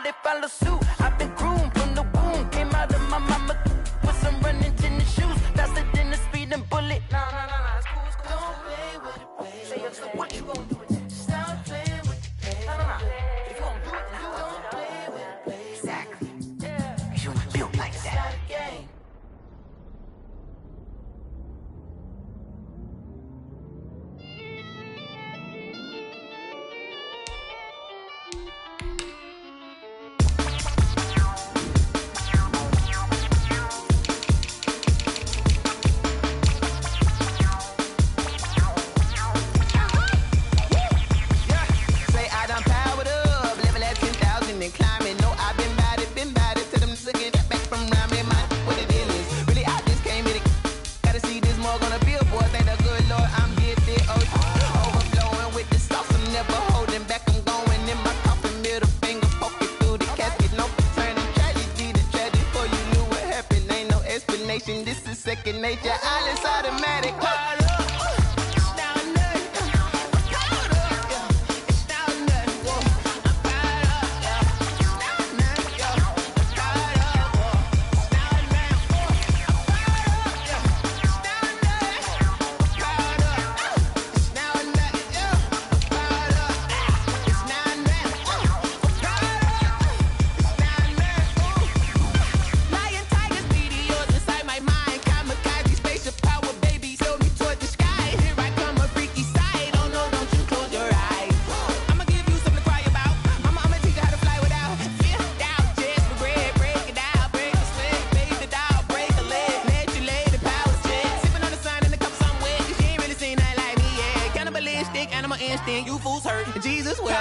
they follow suit. I've been groomed from the womb. Came out of my mama with some running tennis shoes. Faster than the speeding bullet. Nah, it's cool, it's cool. Don't play with it, play. Say your stuff, what you gon' do with it? Stop playing with it, play. Nah. If you gon' do it, then don't play with it, play. Exactly. Yeah. Cause you ain't built like that. It's not a game. This is second nature, all is automatic. You fools hurt. Jesus will.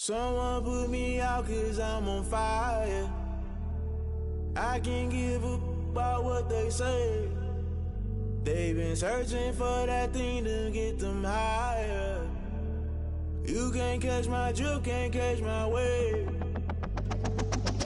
Someone put me out cause I'm on fire. I can't give up about what they say. They've been searching for that thing to get them higher. You can't catch my drift, can't catch my wave.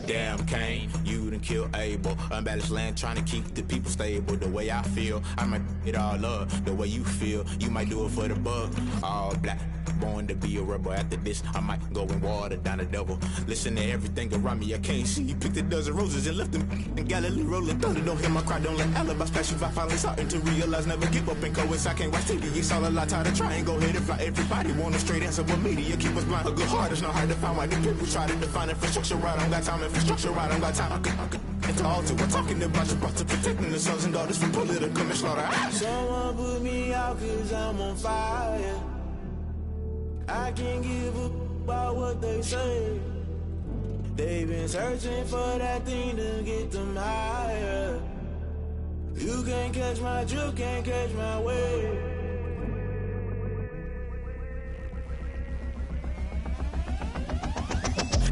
Damn Cain, you done killed Abel. Unbalanced land trying to keep the people stable. The way I feel, I might it all up. The way you feel, you might do it for the bug. All black, born to be a rebel. After this, I might go and water down the devil. Listen to everything around me, I can't see. Picked a dozen roses and left them in Galilee rolling thunder. Don't hear my cry, don't let alibis pass you. I finally starting to realize, never give up and coincide. I can't watch TV, it's all a lot. Tired of trying, go ahead and fly. Everybody want a straight answer, but media keep us blind. A good heart is not hard to find. Why the people try to define infrastructure right? I don't got time, infrastructure right, I don't got time. I could it's all to we're talking about you, about to protecting the sons and daughters from political and slaughter. Someone put me out cause I'm on fire. I can't give up about what they say. They've been searching for that thing to get them higher. You can't catch my drift, can't catch my wave.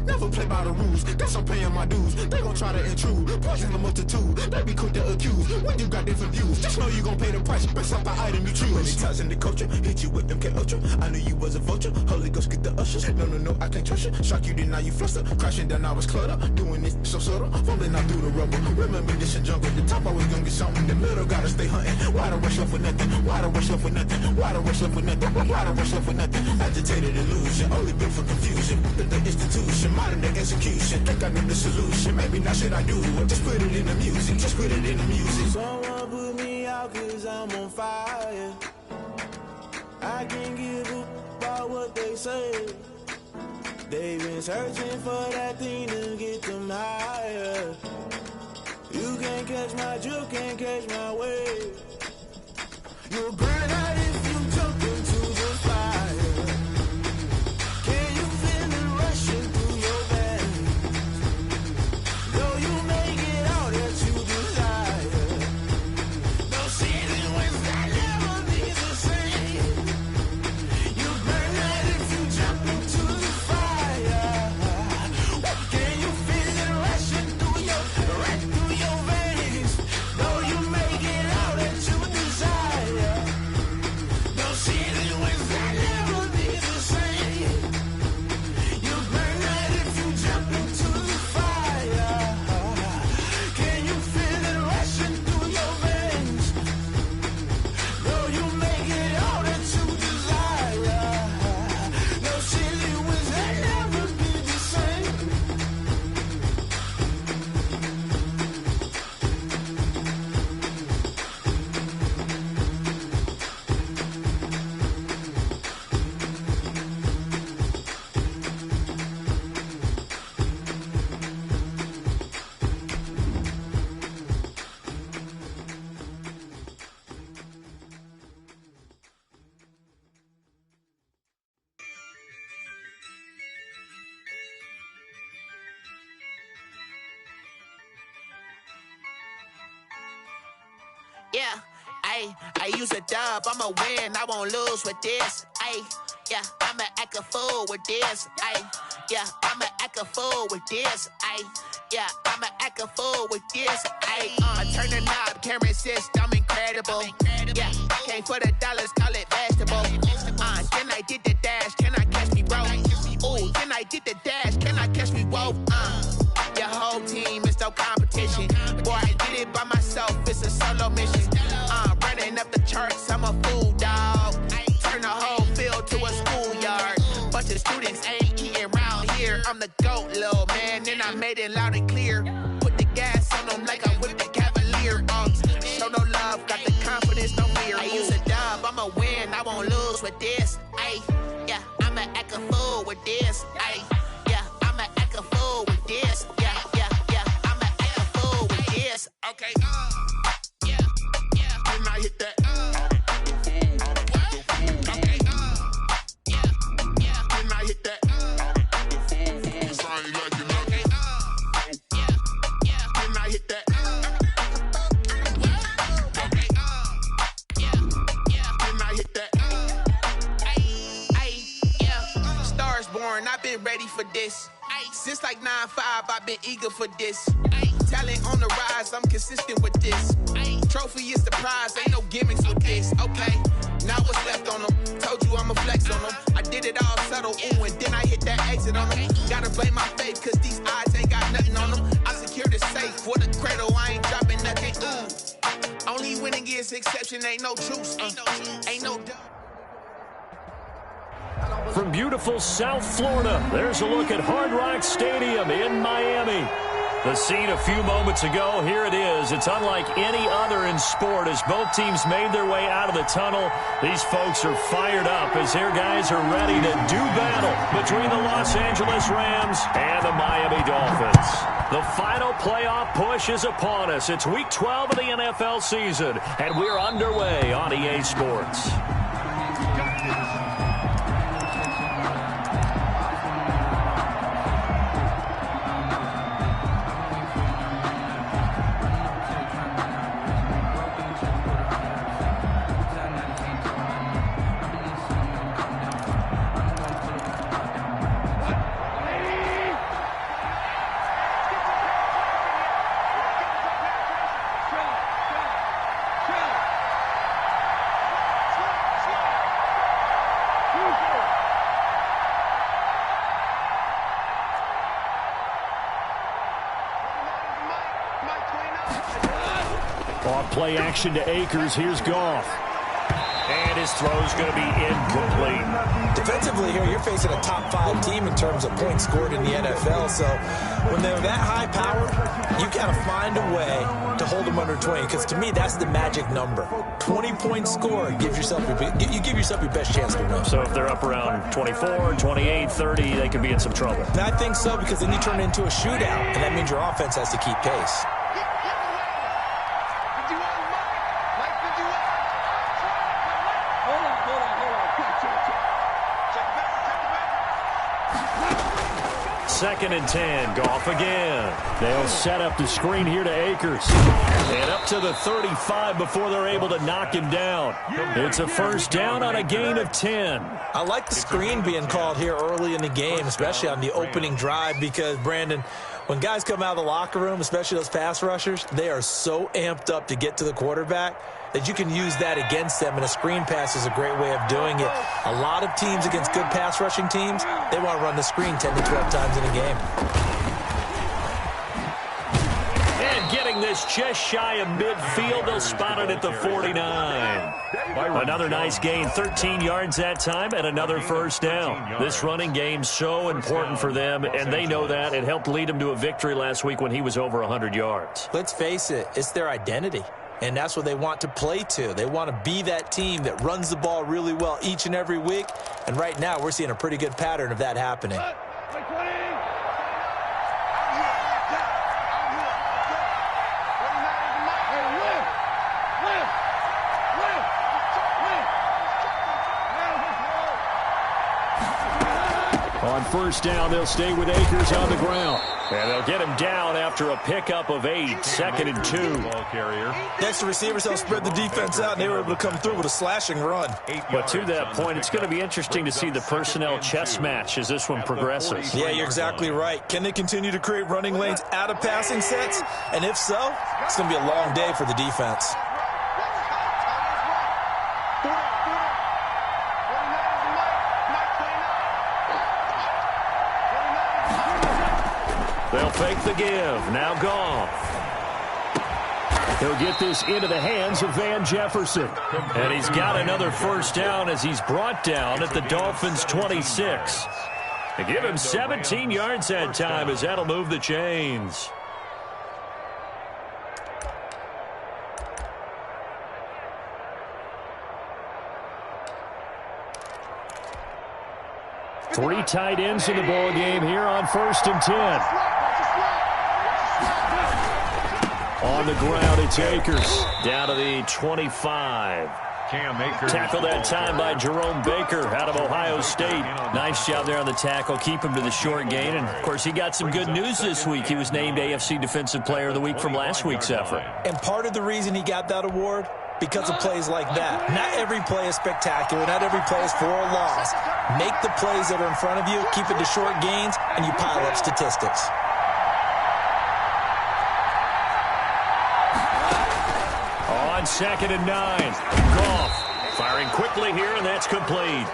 No, never play by the rules. Guess I'm paying my dues. They gon' try to intrude, poison the multitude. They be quick to accuse when you got different views. Just know you gon' pay the price based off the item you choose. When they ties in the culture, hit you with MK Ultra. I knew you was a vulture. Holy Ghost get the ushers. No, I can't trust you. Shock you, then now you fluster. Crashing down, I was clutter. Doing this so subtle, fumbling out through the rubble. Remember this in jungle. The top always gonna get something. The middle gotta stay hunting. Why the rush left with nothing? Why the rush left with nothing? Why the rush left with nothing? Why the rush left with nothing? Agitated illusion, only built for confusion. The institution, modern day execution. Think I know the solution. Maybe now should I do it? Just put it in the music. Just put it in the music. Someone put me out 'cause I'm on fire. I can't give up about what they say. They've been searching for that thing to get them higher. You can't catch my drift, can't catch my wave. You'll burn out if you jump into the fire. Can you feel it rushing through your veins? Though you make it all that you desire. No ceiling wins that never be the same. You burn out if you jump into the fire. Can you feel it rushing through your veins? Though you make it all that you desire. No ceiling wins that never be the same. You burn out if you jump into the fire. Can you feel it rushing through your veins? Though you make it all that you desire. No ceiling wins that never be the same. Yeah, I use a dub, I'ma win, I won't lose with this. Yeah, I'ma act a fool with this. Yeah, I'ma act a fool with this. Yeah, I'ma act a fool with this. I turn the knob, can't resist, I'm incredible. Yeah, came for the dollars, call it vegetable. Then I did the dash, can I catch me, bro? Ooh, then I did the dash, can I catch me, whoa? Your whole team is no competition. Boy, I did it by myself, it's a solo mission. Running up the charts, I'm a fool, dog. Turn the whole field to a schoolyard. Bunch of students ain't eating round here. I'm the GOAT, little man, and I made it loud and clear. Put the gas on them like I whipped the Cavalier. Show no love, got the confidence, no fear. I use a dub, I'ma win, I won't lose with this. Yeah, I'ma act a fool with this. Yeah, I'ma act a fool with this. Yeah, I'ma act a fool with this. Okay, yeah, then I hit that. Okay, yeah, then I hit that. Cause I ain't like it, okay, yeah, then I hit that. Okay, yeah, then I hit that. Yeah, stars born, I've been ready for this. Since like 9-5, I've been eager for this. Talent on the rise, I'm consistent with this. Trophy is the prize, ain't no gimmicks with this. Okay, now what's left on them? Told you I'ma flex on them. I did it all subtle, ooh, and then I hit that exit on them. Gotta blame my faith, cause these eyes ain't got nothing on them. I secured the safe for the cradle, I ain't dropping nothing, ooh. Only winning is exception, ain't no truce, ain't no doubt. From beautiful South Florida, there's a look at Hard Rock Stadium in Miami. The scene a few moments ago, here it is. It's unlike any other in sport as both teams made their way out of the tunnel. These folks are fired up as their guys are ready to do battle between the Los Angeles Rams and the Miami Dolphins. The final playoff push is upon us. It's Week 12 of the NFL season, and we're underway on EA Sports. play action to Akers. Here's Goff. And his throw's going to be incomplete. Defensively here, you're facing a top 5 team in terms of points scored in the NFL. So when they're that high powered, you got to find a way to hold them under 20. Because to me, that's the magic number. 20 points scored gives yourself you give yourself your best chance to win. So if they're up around 24, 28, 30, they could be in some trouble. And I think so, because then you turn it into a shootout, and that means your offense has to keep pace. Second and 10. Goff again. They'll set up the screen here to Akers. And up to the 35 before they're able to knock him down. It's a first down on a gain of 10. I like the screen being called here early in the game, especially on the opening drive, because, Brandon, when guys come out of the locker room, especially those pass rushers, they are so amped up to get to the quarterback that you can use that against them, and a screen pass is a great way of doing it. A lot of teams against good pass rushing teams, they want to run the screen 10 to 12 times in a game. And getting this just shy of midfield, they'll spot it at the 49. Another nice gain, 13 yards that time, and another first down. This running game's so important for them, and they know that. It helped lead them to a victory last week when he was over 100 yards. Let's face it, it's their identity. And that's what they want to play to. They want to be that team that runs the ball really well each and every week. And right now, we're seeing a pretty good pattern of that happening. On first down, they'll stay with Akers on the ground. And they'll get him down after a pickup of 8, second and 2. Next, the receivers helped spread the defense out, and they were able to come through with a slashing run. But to that point, it's going to be interesting to see the personnel chess match as this one progresses. Yeah, you're exactly right. Can they continue to create running lanes out of passing sets? And if so, it's going to be a long day for the defense. They'll fake the give. Now Goff. He'll get this into the hands of Van Jefferson. And he's got another first down as he's brought down at the Dolphins' 26. They give him 17 yards that time as that'll move the chains. Three tight ends in the ball game here on first and 10. On the ground, it's Akers down to the 25. Tackled that time by Jerome Baker out of Ohio State. Nice job there on the tackle. Keep him to the short gain. And, of course, he got some good news this week. He was named AFC Defensive Player of the Week from last week's effort. And part of the reason he got that award, because of plays like that. Not every play is spectacular. Not every play is for a loss. Make the plays that are in front of you, keep it to short gains, and you pile up statistics. On second and 9, Goff firing quickly here, and that's complete.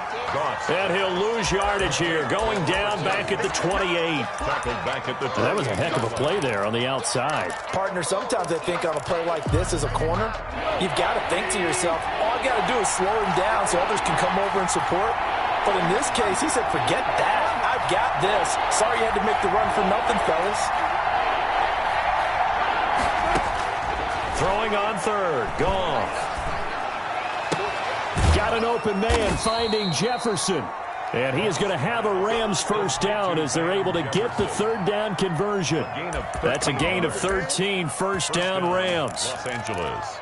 And he'll lose yardage here, going down back at the 28. That was a heck of a play there on the outside. Partner, sometimes I think on a play like this as a corner, you've got to think to yourself, all I got to do is slow him down so others can come over and support. But in this case, he said, forget that. I've got this. Sorry you had to make the run for nothing, fellas. Throwing on third, Goff. Got an open man finding Jefferson. And he is going to have a Rams first down as they're able to get the third down conversion. That's a gain of 13, first down Rams. Los Angeles.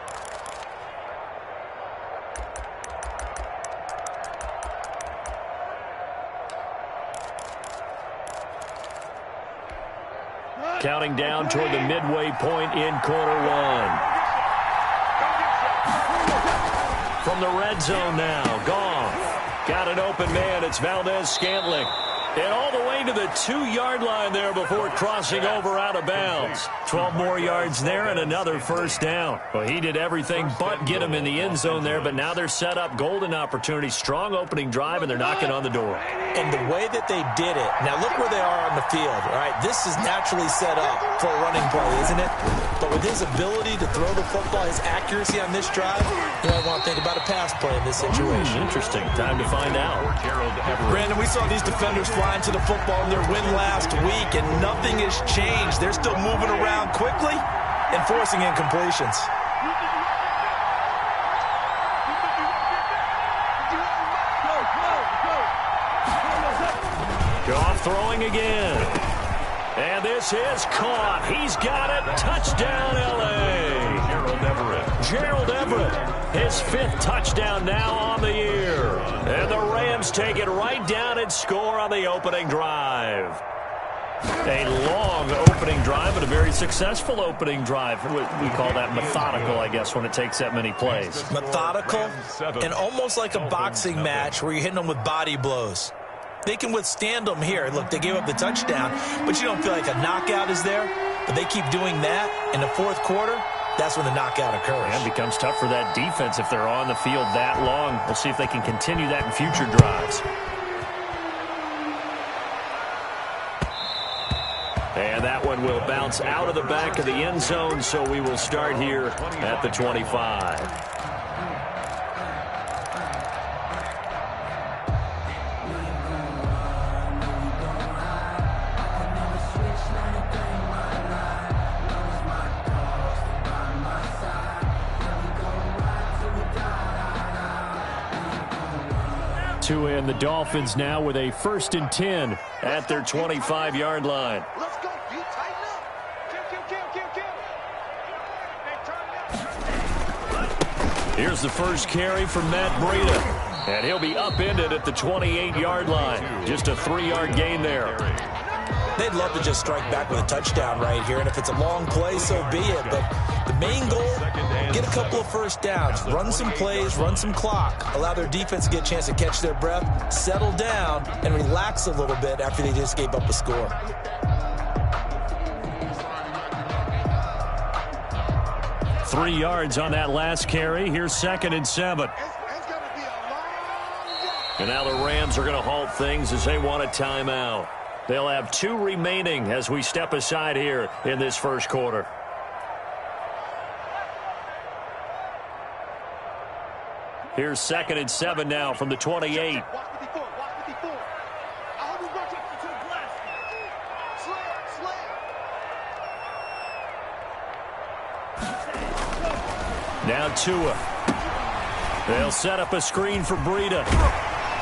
Counting down toward the midway point in quarter one. From the red zone now, Goff. Got an open man. It's Valdez-Scantling. And all the way to the 2-yard line there before crossing over out of bounds. 12 more yards there and another first down. Well, he did everything but get him in the end zone there, but now they're set up golden opportunity, strong opening drive, and they're knocking on the door. And the way that they did it, now look where they are on the field, all right? This is naturally set up for a running play, isn't it? But with his ability to throw the football, his accuracy on this drive, you might want to think about a pass play in this situation. Interesting. Time to find out. Brandon, we saw these defenders flying to the football in their win last week, and nothing has changed. They're still moving around quickly and forcing incompletions. Goff throwing again. And this is caught. He's got it. Touchdown, L.A. Gerald Everett, his 5th touchdown now on the year. And the Rams take it right down and score on the opening drive. A long opening drive, but a very successful opening drive. We call that methodical, I guess, when it takes that many plays. Methodical and almost like a boxing match where you're hitting them with body blows. They can withstand them here. Look, they gave up the touchdown, but you don't feel like a knockout is there. But they keep doing that in the 4th quarter. That's when the knockout occurs. And it becomes tough for that defense if they're on the field that long. We'll see if they can continue that in future drives. And that one will bounce out of the back of the end zone, so we will start here at the 25. 2 in. The Dolphins now with a 1st and 10 at their 25-yard line. Let's go. You tighten up. Kill. Here's the first carry from Matt Breida. And he'll be upended at the 28-yard line. Just a 3-yard gain there. They'd love to just strike back with a touchdown right here, and if it's a long play, so be it. But the main goal, get a couple of first downs, run some plays, run some clock, allow their defense to get a chance to catch their breath, settle down, and relax a little bit after they just gave up a score. Three yards on that last carry. Here's 2nd and 7. And now the Rams are going to halt things as they want a timeout. They'll have 2 remaining as we step aside here in this first quarter. Here's 2nd and 7 now from the 28. Now Tua. They'll set up a screen for Breida.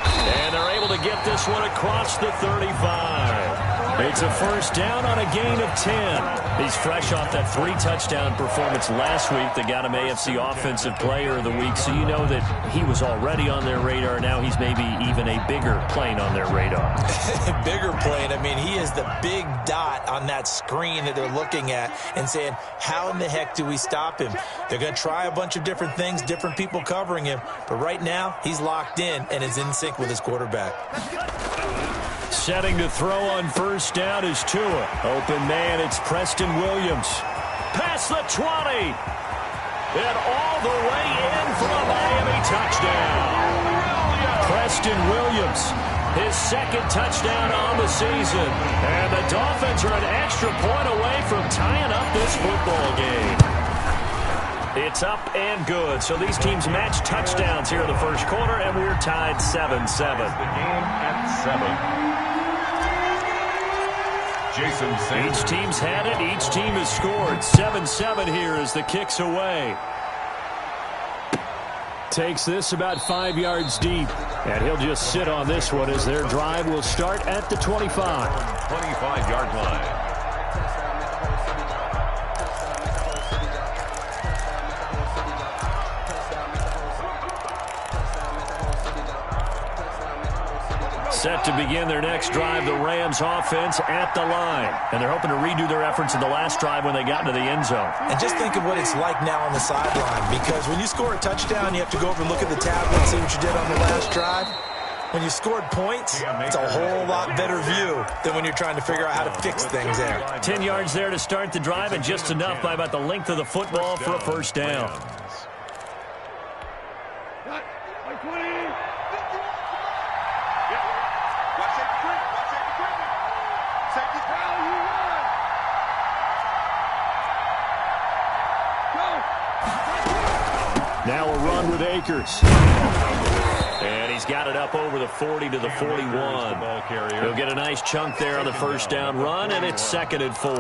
And they're able to get this one across the 35. It's a first down on a gain of 10. He's fresh off that 3-touchdown performance last week that got him AFC Offensive Player of the Week, so you know that he was already on their radar. Now he's maybe even a bigger plane on their radar. Bigger plane. I mean, he is the big dot on that screen that they're looking at and saying, how in the heck do we stop him? They're going to try a bunch of different things, different people covering him, but right now he's locked in and is in sync with his quarterback. Setting to throw on first down is Tua. Open man, it's Preston Williams. Past the 20. And all the way in for a Miami touchdown. Preston Williams, his 2nd touchdown on the season. And the Dolphins are an extra point away from tying up this football game. It's up and good. So these teams match touchdowns here in the first quarter, and we're tied 7-7. The game at 7. Each team's had it. Each team has scored. 7-7 here as the kick's away. Takes this about 5 yards deep. And he'll just sit on this one as their drive will start at the 25. 25-yard line. Set to begin their next drive, the Rams offense at the line. And they're hoping to redo their efforts in the last drive when they got into the end zone. And just think of what it's like now on the sideline, because when you score a touchdown, you have to go over and look at the tablet and see what you did on the last drive. When you scored points, it's a whole lot better view than when you're trying to figure out how to fix things there. 10 yards there to start the drive, and just enough by about the length of the football for a first down. Now a run with Akers. And he's got it up over the 40 to the 41. He'll get a nice chunk there on the first down run, and it's 2nd and 4.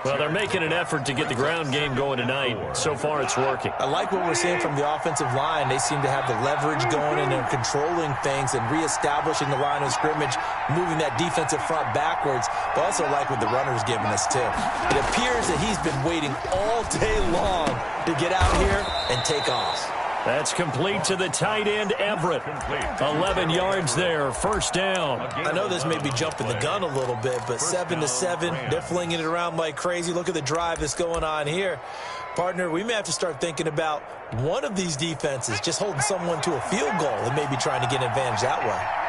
Well, they're making an effort to get the ground game going tonight. So far, it's working. I like what we're seeing from the offensive line. They seem to have the leverage going, and they're controlling things and reestablishing the line of scrimmage, moving that defensive front backwards. But also like what the runner's giving us, too. It appears that he's been waiting all day long to get out here and take off. That's complete to the tight end, Everett. 11 yards there, first down. I know this may be jumping the gun a little bit, but 7-7, they're flinging it around like crazy. Look at the drive that's going on here. Partner, we may have to start thinking about one of these defenses just holding someone to a field goal and maybe trying to get an advantage that way.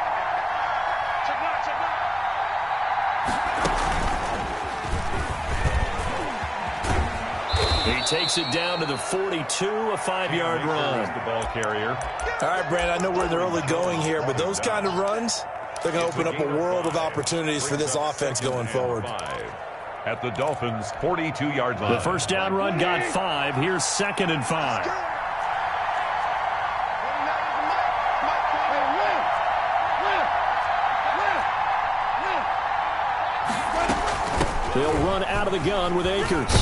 He takes it down to the 42, a 5-yard run. The ball carrier. All right, Brandon, I know we're in the early going here, but those kind of runs, they're going to open up a world of opportunities for this offense going forward. At the Dolphins' 42-yard line. The first down run got 5. Here's 2nd and 5. They'll run out of the gun with Akers.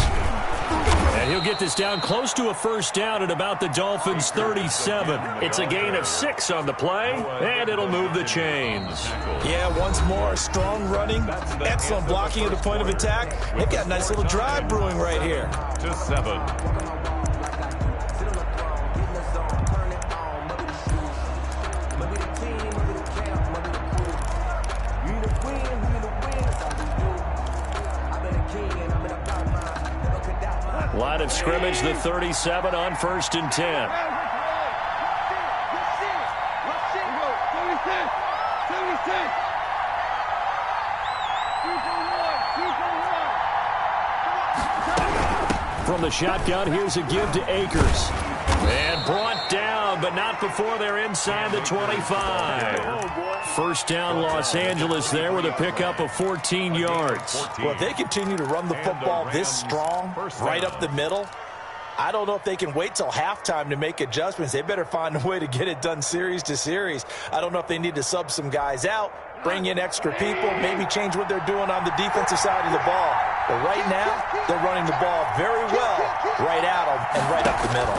And he'll get this down close to a first down at about the Dolphins' 37. It's a gain of 6 on the play, and it'll move the chains. Yeah, once more, strong running, excellent blocking at the point of attack. They've got a nice little drive brewing right here. To 7. Line of scrimmage, the 37 on 1st and 10. From the shotgun, here's a give to Akers. And brought down, but not before they're inside the 25. First down, Los Angeles there with a pickup of 14 yards. Well, if they continue to run the football this strong, right up the middle, I don't know if they can wait till halftime to make adjustments. They better find a way to get it done series to series. I don't know if they need to sub some guys out, bring in extra people, maybe change what they're doing on the defensive side of the ball. But right now, they're running the ball very well right at them and right up the middle.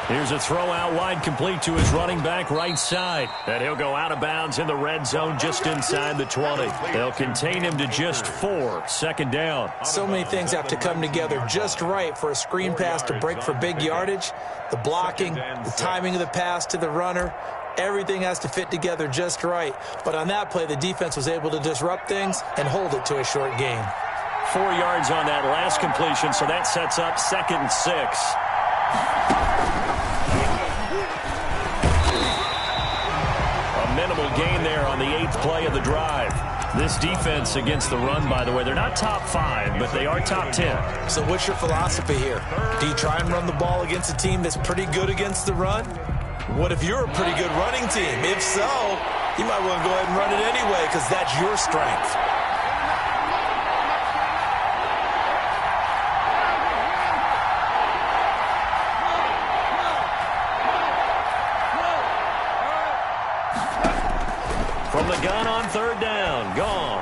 Here's a throw out wide, complete to his running back right side. And he'll go out of bounds in the red zone just inside the 20. They'll contain him to just 4. 2nd down. So many things have to come together just right for a screen pass to break for big yardage. The blocking, the timing of the pass to the runner, everything has to fit together just right. But on that play, the defense was able to disrupt things and hold it to a short gain. 4 yards on that last completion, so that sets up 2nd and 6. Minimal gain there on the 8th play of the drive. This defense against the run, by the way, they're not top 5, but they are top 10. So what's your philosophy here? Do you try and run the ball against a team that's pretty good against the run? What if you're a pretty good running team? If so, you might want to go ahead and run it anyway because that's your strength. From the gun on 3rd down, Goff.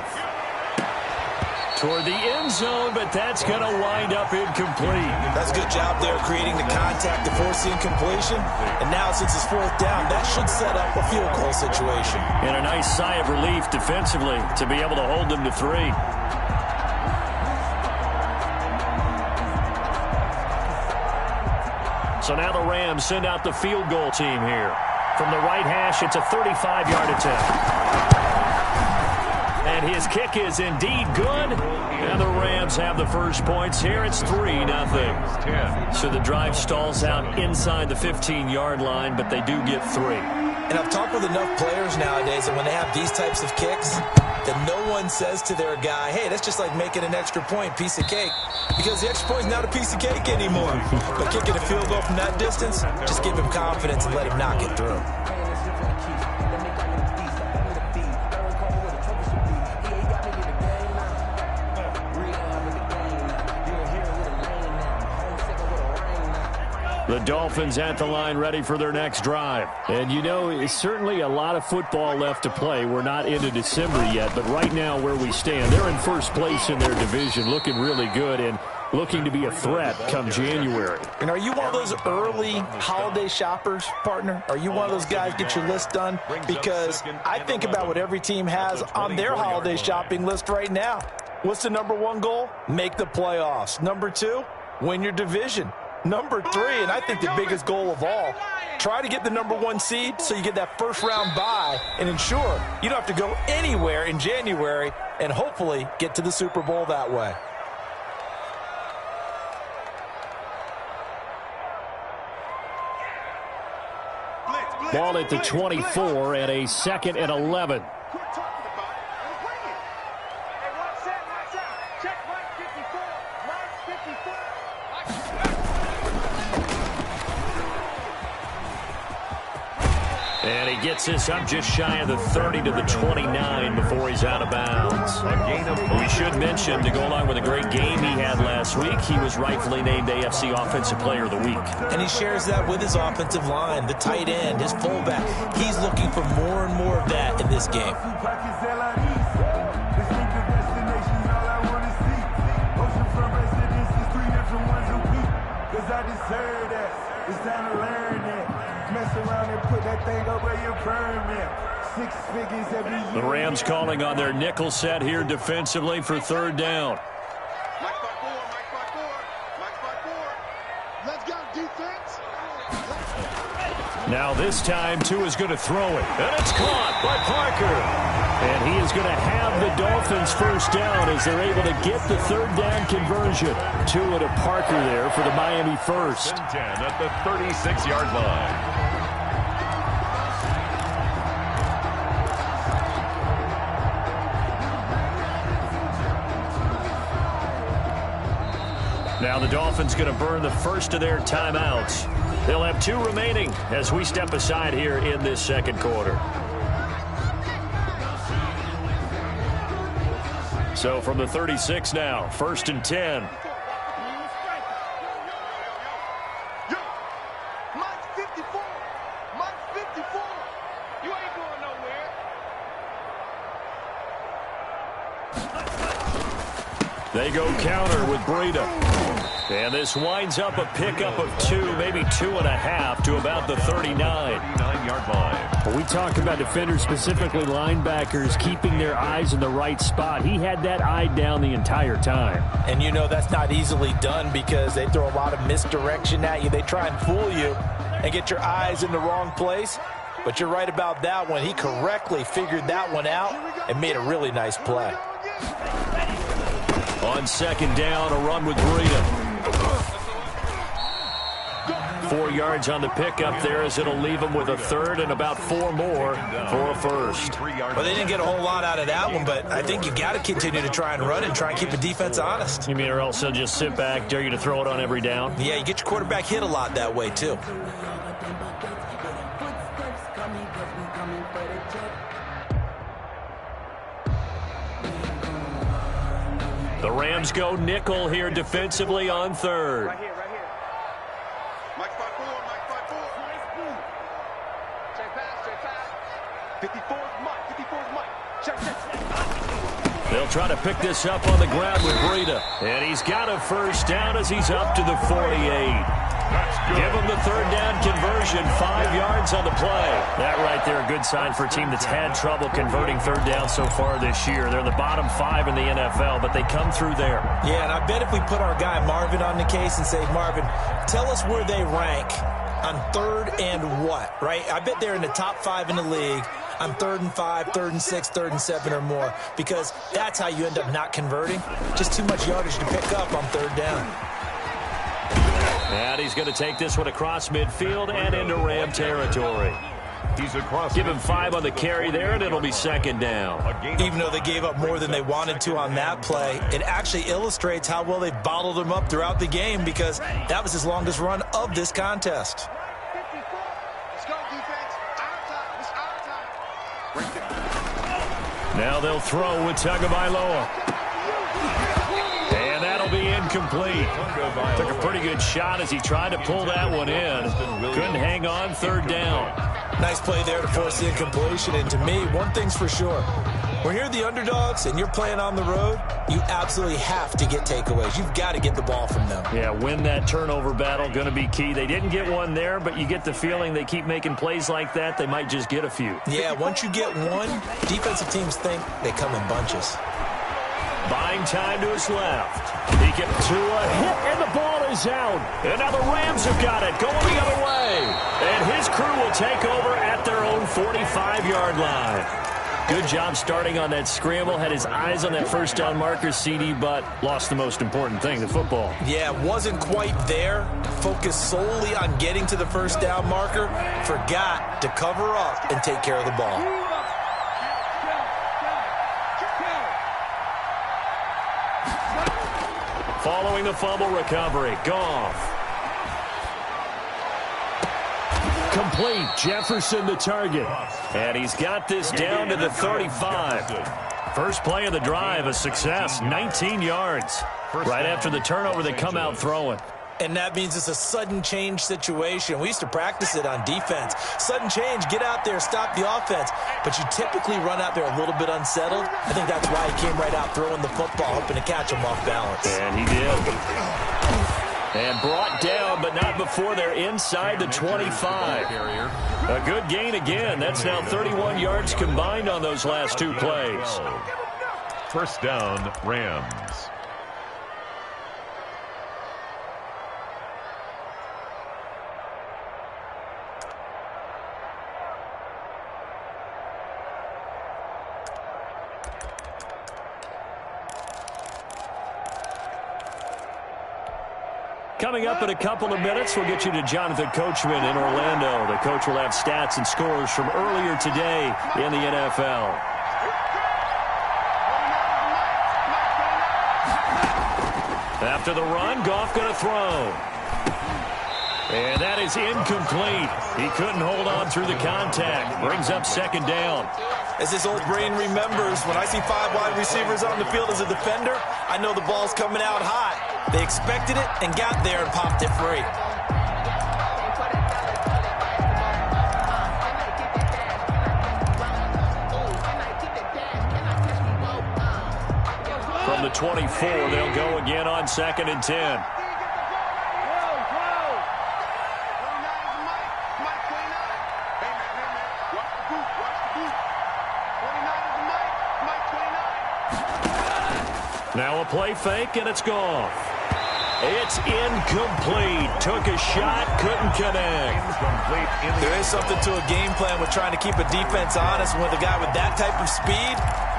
Toward the end zone, but that's going to wind up incomplete. That's a good job there creating the contact to force the incompletion. And now since it's 4th down, that should set up a field goal situation. And a nice sigh of relief defensively to be able to hold them to 3. So now the Rams send out the field goal team here. From the right hash, it's a 35-yard attempt. And his kick is indeed good. And the Rams have the first points here. It's 3-0. So the drive stalls out inside the 15-yard line, but they do get 3. And I've talked with enough players nowadays, and when they have these types of kicks, that no one says to their guy, hey, that's just like making an extra point, piece of cake. Because the extra point is not a piece of cake anymore. But kicking a field goal from that distance, just give him confidence and let him knock it through. The Dolphins at the line ready for their next drive. And, you know, it's certainly a lot of football left to play. We're not into December yet, but right now where we stand, they're in first place in their division, looking really good and looking to be a threat come January. And are you one of those early holiday shoppers, partner? Are you one of those guys get your list done? Because I think about what every team has on their holiday shopping list right now. What's the number one goal? Make the playoffs. Number two, win your division. Number three, and I think the biggest goal of all, try to get the number one seed so you get that first round bye and ensure you don't have to go anywhere in January and hopefully get to the Super Bowl that way. Ball at the 24 and a 2nd and 11. And he gets this up just shy of the 30 to the 29 before he's out of bounds. We should mention, to go along with a great game he had last week, he was rightfully named AFC Offensive Player of the Week. And he shares that with his offensive line, the tight end, his fullback. He's looking for more and more of that in this game. The Rams calling on their nickel set here defensively for 3rd down. Now this time, Tua's going to throw it. And it's caught by Parker. And he is going to have the Dolphins first down as they're able to get the 3rd down conversion. Tua to Parker there for the Miami first. 10 at the 36-yard line. Now the Dolphins going to burn the first of their timeouts. They'll have 2 remaining as we step aside here in this 2nd quarter. So from the 36 now, 1st and 10. They go counter with Breida. And this winds up a pickup of 2, maybe 2.5 to about the 39-yard line. We talk about defenders, specifically linebackers, keeping their eyes in the right spot. He had that eye down the entire time. And you know that's not easily done because they throw a lot of misdirection at you. They try and fool you and get your eyes in the wrong place. But you're right about that one. He correctly figured that one out and made a really nice play. On 2nd down, a run with Breida. 4 yards on the pickup there as it'll leave them with a 3rd and about 4 more for a first. Well, they didn't get a whole lot out of that one, but I think you got to continue to try and run and try and keep the defense honest. You mean or else they'll just sit back, dare you to throw it on every down? Yeah, you get your quarterback hit a lot that way, too. The Rams go nickel here defensively on 3rd. Right here. Mike 5-4. Check pass. 54's Mike. Check. They'll try to pick this up on the ground with Breida. And he's got a first down as he's up to the 48. Give him the 3rd down conversion, 5 yards on the play. That right there, a good sign for a team that's had trouble converting 3rd down so far this year. They're the bottom 5 in the NFL, but they come through there. Yeah, and I bet if we put our guy Marvin on the case and say, Marvin, tell us where they rank on 3rd and what, right? I bet they're in the top 5 in the league on 3rd and 5, 3rd and 6, 3rd and 7 or more, because that's how you end up not converting. Just too much yardage to pick up on 3rd down. And he's going to take this one across midfield and into Ram territory. He's across. Give him 5 on the carry there, and it'll be second down. Even though they gave up more than they wanted to on that play, it actually illustrates how well they've bottled him up throughout the game because that was his longest run of this contest. Let's go, defense. Our time. It's our time. Now they'll throw with Tagovailoa. And that'll be incomplete. Took a pretty good shot as he tried to pull that one in. Couldn't hang on, third down. Nice play there to force the incompletion. And to me, one thing's for sure. When you're the underdogs and you're playing on the road, you absolutely have to get takeaways. You've got to get the ball from them. Yeah, win that turnover battle, going to be key. They didn't get one there, but you get the feeling they keep making plays like that, they might just get a few. Yeah, once you get one, defensive teams think they come in bunches. Buying time to his left. He gets to a hit, and the ball is out. And now the Rams have got it, going the other way. And his crew will take over at their own 45-yard line. Good job starting on that scramble. Had his eyes on that first down marker, CD, but lost the most important thing, the football. Yeah, wasn't quite there. Focused solely on getting to the first down marker. Forgot to cover up and take care of the ball. Following the fumble recovery, Goff. Complete, Jefferson the target. And he's got this down to the 35. First play of the drive, a success, 19 yards. Right after the turnover, they come out throwing. And that means it's a sudden change situation. We used to practice it on defense. Sudden change, get out there, stop the offense. But you typically run out there a little bit unsettled. I think that's why he came right out throwing the football, hoping to catch him off balance. And he did. And brought down, but not before they're inside the 25. A good gain again. That's now 31 yards combined on those last two plays. First down, Rams. Coming up in a couple of minutes, we'll get you to Jonathan Coachman in Orlando. The coach will have stats and scores from earlier today in the NFL. After the run, Goff going to throw. And that is incomplete. He couldn't hold on through the contact. Brings up second down. As his old brain remembers, when I see 5 wide receivers on the field as a defender, I know the ball's coming out hot. They expected it and got there and popped it free. From the 24, they'll go again on 2nd and 10. Now a play fake, and it's gone. It's incomplete. Took a shot, couldn't connect. There is something to a game plan with trying to keep a defense honest. With a guy with that type of speed,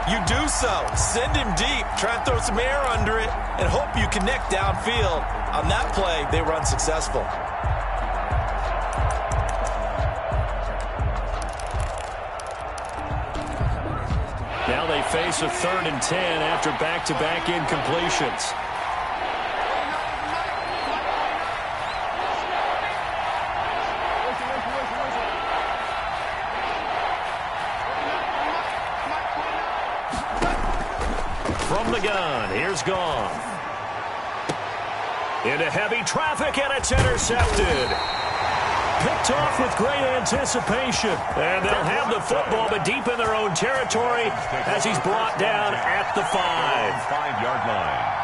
you do so. Send him deep, try and throw some air under it, and hope you connect downfield. On that play, they were unsuccessful. Now they face a 3rd and 10 after back-to-back incompletions. From the gun, here's Goff. Into heavy traffic, and it's intercepted. Picked off with great anticipation. And they'll have the football, but deep in their own territory as he's brought down at the 5-yard line.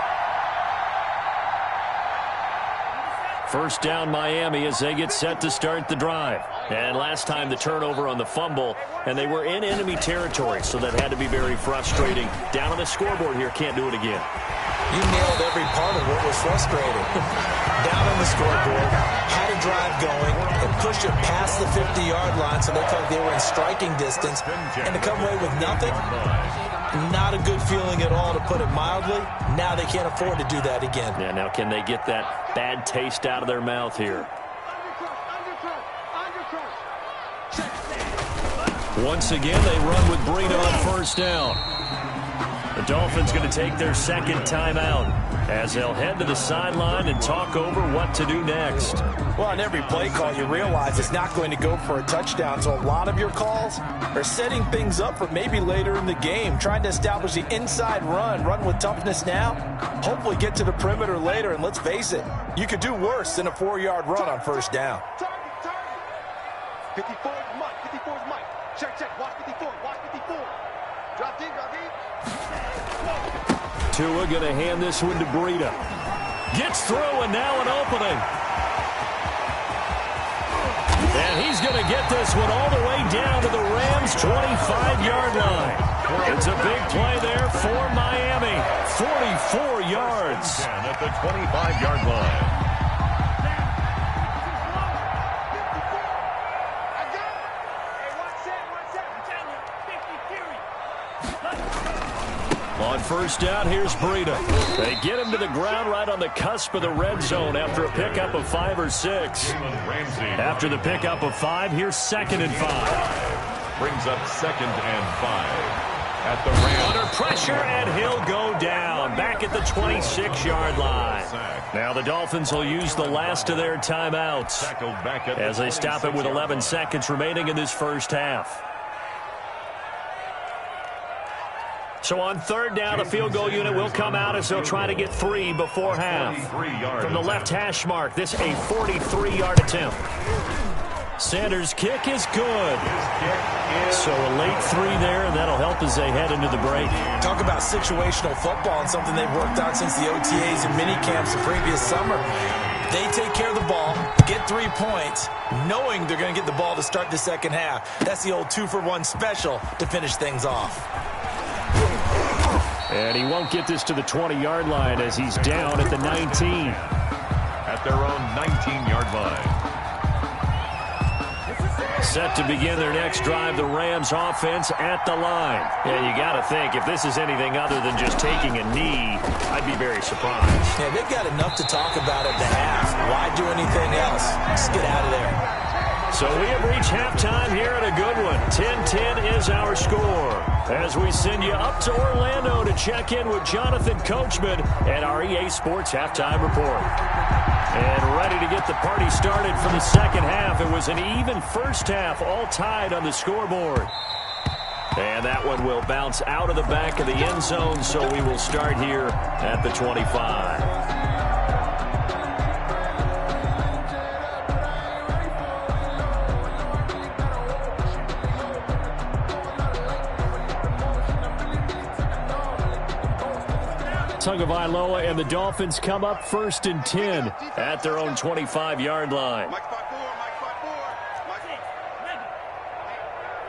First down, Miami, as they get set to start the drive. And last time the turnover on the fumble, and they were in enemy territory, so that had to be very frustrating. Down on the scoreboard here, can't do it again. You nailed every part of what was frustrating. Down on the scoreboard, had a drive going, and pushed it past the 50-yard line so they felt like they were in striking distance. And to come away with nothing, not a good feeling at all, to put it mildly. Now they can't afford to do that again. Yeah, now can they get that bad taste out of their mouth here? Once again, they run with Breida on first down. The Dolphins going to take their second timeout as they'll head to the sideline and talk over what to do next. Well, on every play call, you realize it's not going to go for a touchdown, so a lot of your calls are setting things up for maybe later in the game, trying to establish the inside run with toughness now, hopefully get to the perimeter later, and let's face it, you could do worse than a 4-yard run on first down. 54 is Mike. 54 is Mike. Check. Watch 54. Watch 54. Drop deep. Tua going to hand this one to Breida. Gets through, and now an opening. And he's going to get this one all the way down to the Rams' 25-yard line. It's a big play there for Miami. 44 yards. At the 25-yard line. On first down, here's Breida. They get him to the ground right on the cusp of the red zone after a pickup of 5 or 6. After the pickup of 5, here's 2nd and 5. Brings up 2nd and 5. At the Rams. Under pressure, and he'll go down. Back at the 26-yard line. Now the Dolphins will use the last of their timeouts as they stop it with 11 seconds remaining in this first half. So on third down, the field goal unit will come out as they'll try to get 3 before half. From the left hash mark, this a 43-yard attempt. Sanders' kick is good. So a late 3 there, and that'll help as they head into the break. Talk about situational football and something they've worked on since the OTAs and mini camps the previous summer. They take care of the ball, get 3 points, knowing they're going to get the ball to start the second half. That's the old 2-for-1 special to finish things off. And he won't get this to the 20-yard line as he's down at the 19. At their own 19-yard line. Set to begin their next drive, the Rams offense at the line. Yeah, you got to think, if this is anything other than just taking a knee, I'd be very surprised. Yeah, they've got enough to talk about at the half. Why do anything else? Just get out of there. So we have reached halftime here at a good one. 10-10 is our score. As we send you up to Orlando to check in with Jonathan Coachman at our EA Sports Halftime Report. And ready to get the party started for the second half. It was an even first half, all tied on the scoreboard. And that one will bounce out of the back of the end zone, so we will start here at the 25. Tagovailoa and the Dolphins come up 1st and 10 at their own 25-yard line. Mike spot 4. Mike spot 4.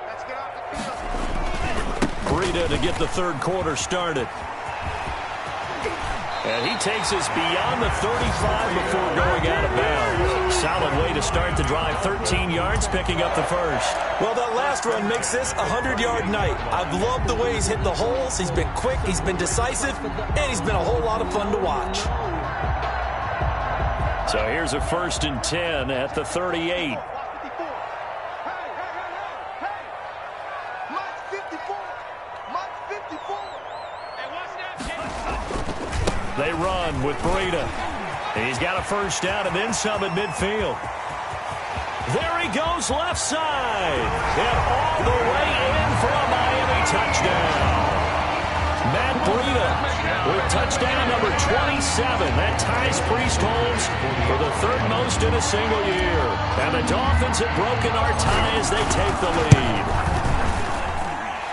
Let's get off the field. Breida to get the third quarter started. And he takes us beyond the 35 before going out of bounds. Solid way to start the drive. 13 yards, picking up the first. Well, that last run makes this a 100-yard night. I've loved the way he's hit the holes. He's been quick, he's been decisive, and he's been a whole lot of fun to watch. So here's a 1st and 10 at the 38. They run with Breida. He's got a first down and then some at midfield. There he goes left side. And all the way in for a Miami touchdown. Matt Breida with touchdown number 27. That ties Priest Holmes for the 3rd most in a single year. And the Dolphins have broken our tie as they take the lead.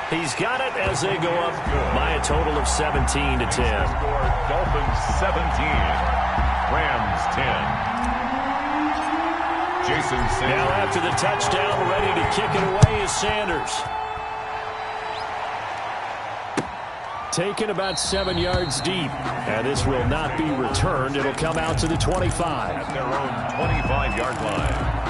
He's got it as they go up by a total of 17-10. Dolphins 17, Rams 10. Jason Sanders. Now after the touchdown, ready to kick it away is Sanders. Taken about 7 yards deep. And this will not be returned. It'll come out to the 25. At their own 25-yard line.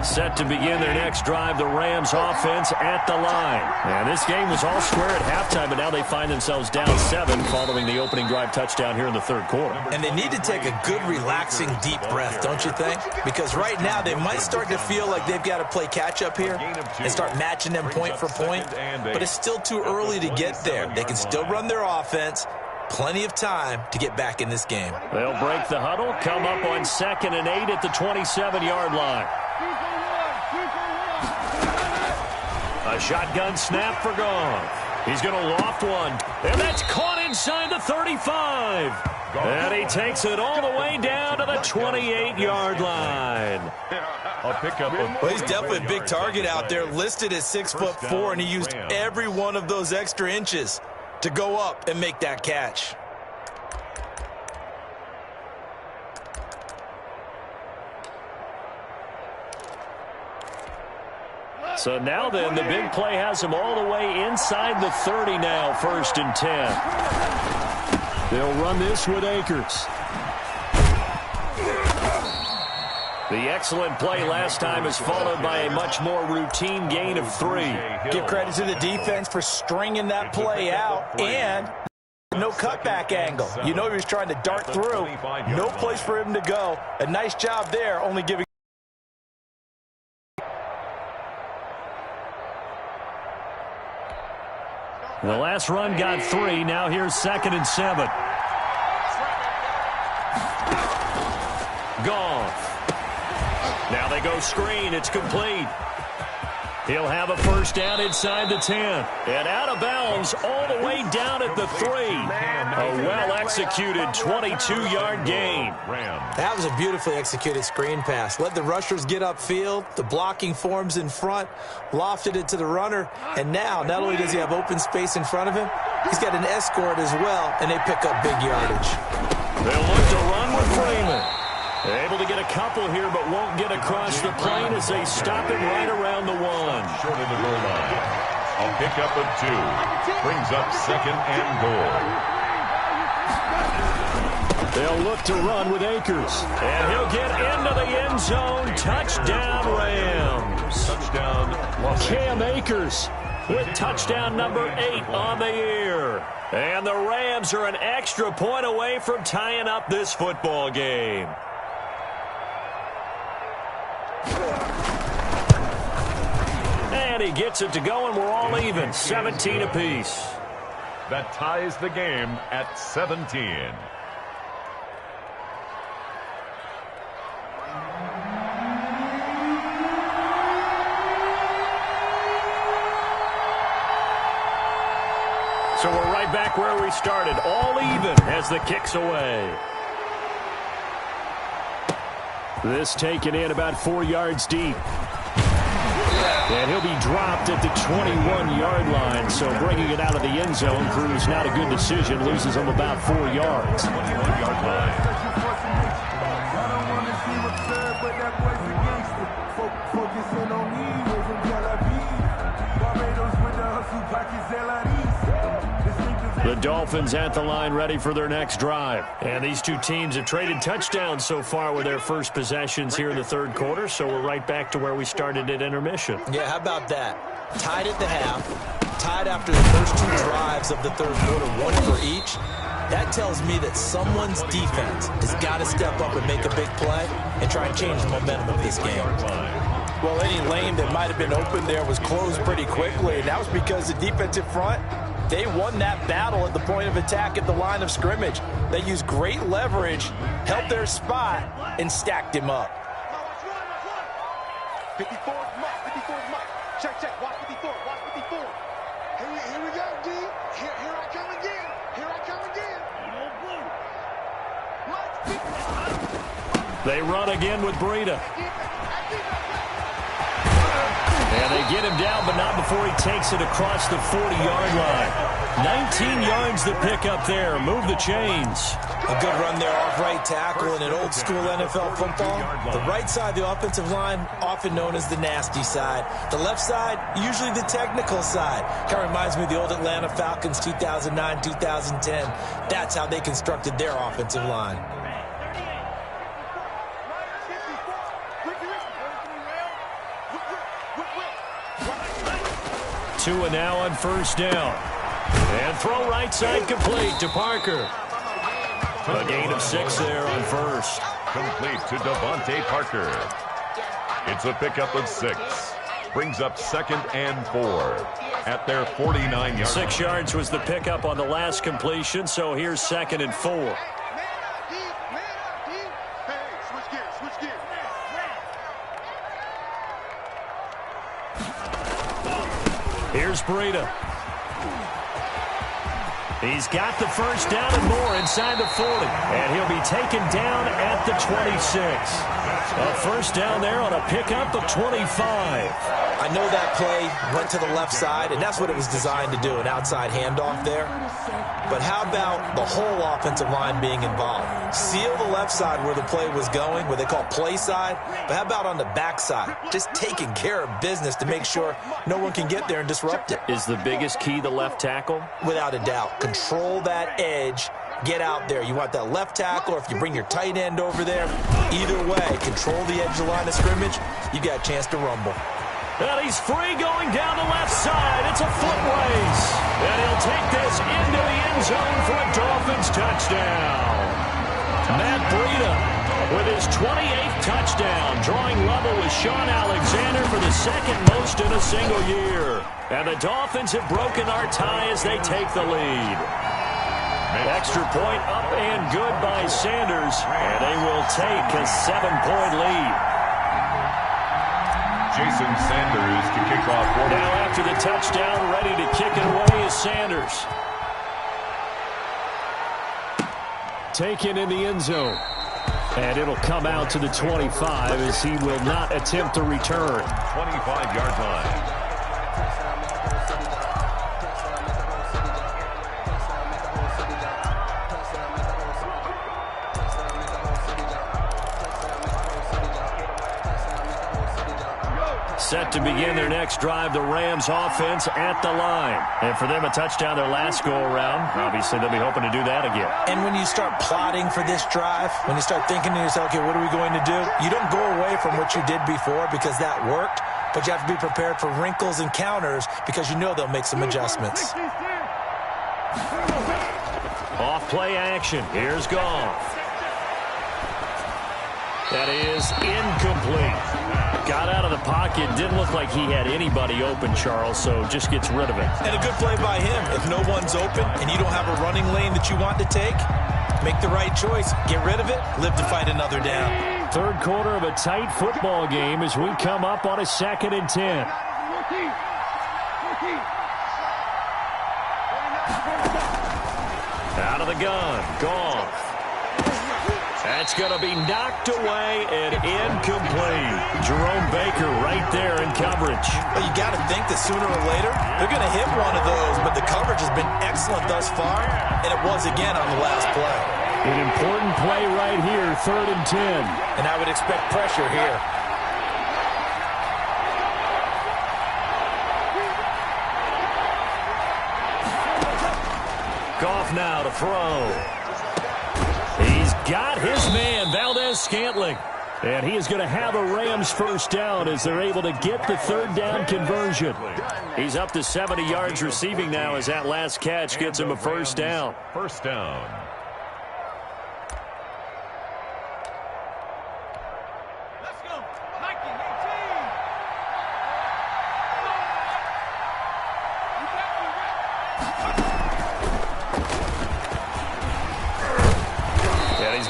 Set to begin their next drive, the Rams offense at the line. And this game was all square at halftime, but now they find themselves down 7 following the opening drive touchdown here in the third quarter. And they need to take a good, relaxing, deep breath, don't you think? Because right now they might start to feel like they've got to play catch-up here and start matching them point for point. But it's still too early to get there. They can still run their offense. Plenty of time to get back in this game. They'll break the huddle, come up on 2nd and 8 at the 27-yard line. A shotgun snap for Goff. He's going to loft one, and that's caught inside the 35. And he takes it all the way down to the 28-yard line. Well, he's definitely a big target out there, listed at 6'4", and he used every one of those extra inches to go up and make that catch. So now then, the big play has him all the way inside the 30 now, 1st and 10. They'll run this with Akers. The excellent play last time is followed by a much more routine gain of 3. Give credit to the defense for stringing that play out and no cutback angle. You know he was trying to dart through. No place for him to go. A nice job there, only giving. The last run got 3. Now here's 2nd and 7. Goff. Now they go screen. It's complete. He'll have a first down inside the 10. And out of bounds all the way down at the 3. A well-executed 22-yard gain. That was a beautifully executed screen pass. Let the rushers get upfield. The blocking forms in front. Lofted it to the runner. And now, not only does he have open space in front of him, he's got an escort as well, and they pick up big yardage. They'll look to run with Freeman. Able to get a couple here, but won't get across the plane as they stop him right around the 1. Short of the goal line. A pickup of 2. Brings up 2nd and goal. They'll look to run with Akers. And he'll get into the end zone. Touchdown, Rams. Touchdown, Los Cam Akers with touchdown number 8 on the year. And the Rams are an extra point away from tying up this football game. And he gets it to go, and we're all even, 17 apiece. That ties the game at 17. So we're right back where we started, all even as the kick's away. This taken in about 4 yards deep. And he'll be dropped at the 21-yard line, so bringing it out of the end zone proves not a good decision, loses him about 4 yards. 21-yard line. The Dolphins at the line ready for their next drive. And these two teams have traded touchdowns so far with their first possessions here in the third quarter, so we're right back to where we started at intermission. Yeah, how about that? Tied at the half, tied after the first 2 drives of the third quarter, 1 for each. That tells me that someone's defense has got to step up and make a big play and try and change the momentum of this game. Well, any lane that might have been open there was closed pretty quickly, and that was because the defensive front, they won that battle at the point of attack at the line of scrimmage. They used great leverage, held their spot, and stacked him up. 54 Mike. Check. Watch 54. Here we go, D. Here I come again. They run again with Breida. And they get him down, but not before he takes it across the 40-yard line. 19 yards to pick up there. Move the chains. A good run there off right tackle in an old-school NFL football. The right side of the offensive line, often known as the nasty side. The left side, usually the technical side. Kind of reminds me of the old Atlanta Falcons 2009, 2010. That's how they constructed their offensive line. 2 and now on first down. And throw right side complete to Parker. A gain of 6 there on first. Complete to Devontae Parker. It's a pickup of 6. Brings up 2nd and 4 at their 49-yard. 6 yards was the pickup on the last completion, so here's 2nd and 4. Here's Breida. He's got the first down and more inside the 40. And he'll be taken down at the 26. A first down there on a pickup of 25. I know that play went to the left side, and that's what it was designed to do, an outside handoff there. But how about the whole offensive line being involved? Seal the left side where the play was going, what they call play side. But how about on the back side? Just taking care of business to make sure no one can get there and disrupt it. Is the biggest key the left tackle? Without a doubt. Control that edge. Get out there. You want that left tackle, or if you bring your tight end over there, either way, control the edge of the line of scrimmage, you got a chance to rumble. And he's free going down the left side. It's a foot race. And he'll take this into the end zone for a Dolphins touchdown. Matt Breida with his 28th touchdown, drawing level with Sean Alexander for the 2nd most in a single year. And the Dolphins have broken our tie as they take the lead. Extra point up and good by Sanders, and they will take a 7-point lead. Jason Sanders to kick off. Now after the touchdown, ready to kick it away is Sanders. Taken in the end zone. And it'll come out to the 25 as he will not attempt to return. 25-yard line. Set to begin their next drive, the Rams offense at the line. And for them, a touchdown their last go-around. Obviously, they'll be hoping to do that again. And when you start plotting for this drive, when you start thinking to yourself, okay, what are we going to do? You don't go away from what you did before because that worked, but you have to be prepared for wrinkles and counters because you know they'll make some adjustments. Off play action. Here's Goff. That is incomplete. Got out of the pocket. Didn't look like he had anybody open, Charles, so just gets rid of it. And a good play by him. If no one's open and you don't have a running lane that you want to take, make the right choice. Get rid of it. Live to fight another down. Third quarter of a tight football game as we come up on a 2nd and 10. Out of the gun. Goff. That's going to be knocked away and incomplete. Jerome Baker right there in coverage. Well, you got to think that sooner or later they're going to hit one of those, but the coverage has been excellent thus far, and it was again on the last play. An important play right here, 3rd and 10. And I would expect pressure here. Goff now to throw. He's got his man, Valdez-Scantling. And he is going to have a Rams first down as they're able to get the 3rd down conversion. He's up to 70 yards receiving now as that last catch gets him a first down. First down.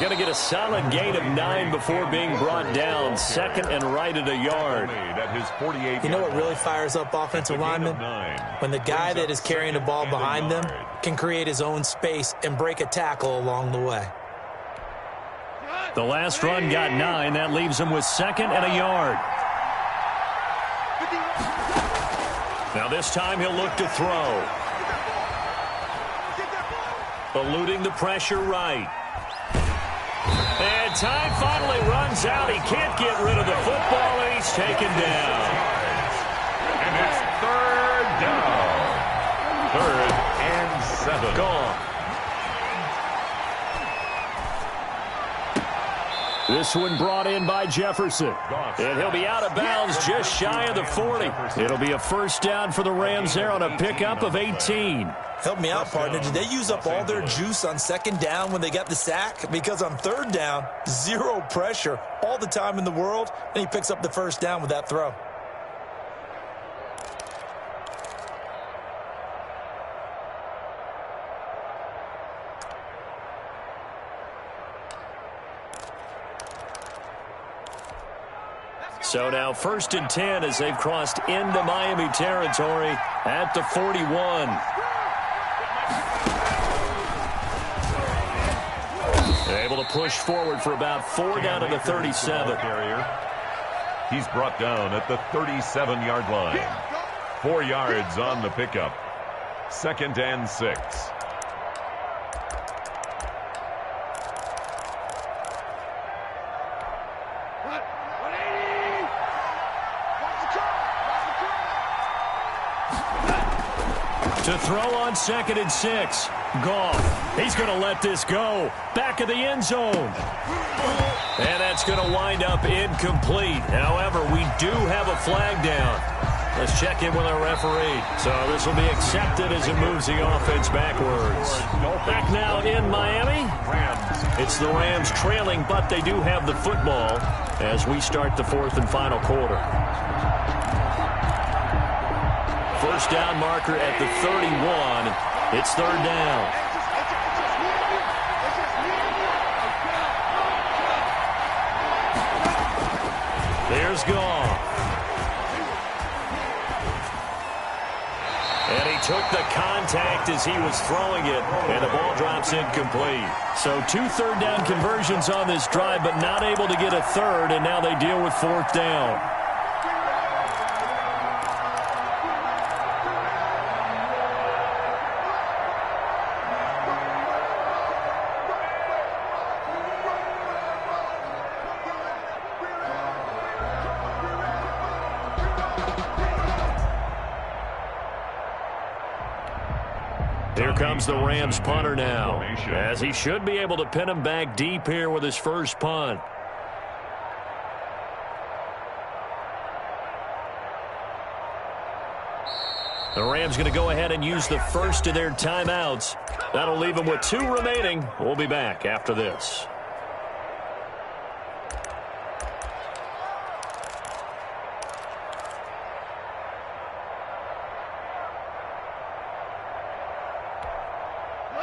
Going to get a solid gain of 9 before being brought down. 2nd and right at a yard. You know what really fires up offensive linemen? When the guy that is carrying the ball behind them can create his own space and break a tackle along the way. The last run got 9. That leaves him with 2nd and a yard. Now this time he'll look to throw. Eluding the pressure right. And time finally runs out. He can't get rid of the football, and he's taken down. And it's 3rd down. 3rd and 7. Gone. This one brought in by Jefferson. And he'll be out of bounds just shy of the 40. It'll be a first down for the Rams there on a pickup of 18. Help me out, partner. Did they use up all their juice on second down when they got the sack? Because on third down, zero pressure all the time in the world, and he picks up the first down with that throw. So now 1st and 10 as they've crossed into Miami territory at the 41. Able to push forward for about 4 down to the 37. He's brought down at the 37-yard line. 4 yards on the pickup. 2nd and 6. To throw on 2nd and 6. Goff. He's going to let this go. Back of the end zone. And that's going to wind up incomplete. However, we do have a flag down. Let's check in with our referee. So this will be accepted as it moves the offense backwards. Back now in Miami. It's the Rams trailing, but they do have the football as we start the 4th and final quarter. First down marker at the 31. It's 3rd down. There's Goff. And he took the contact as he was throwing it, and the ball drops incomplete. So 2 3rd down conversions on this drive, but not able to get a 3rd, and now they deal with 4th down. Here comes the Rams punter now, as he should be able to pin him back deep here with his first punt. The Rams going to go ahead and use the first of their timeouts. That'll leave them with 2 remaining. We'll be back after this.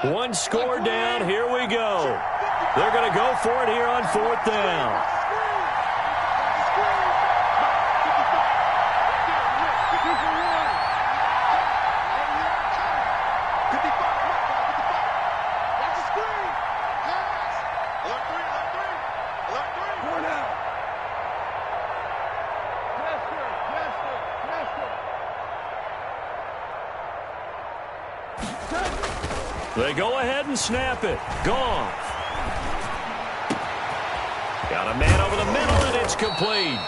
One score down. Here we go. They're going to go for it here on 4th down. They go ahead and snap it. Goff. Got a man over the middle, and it's complete.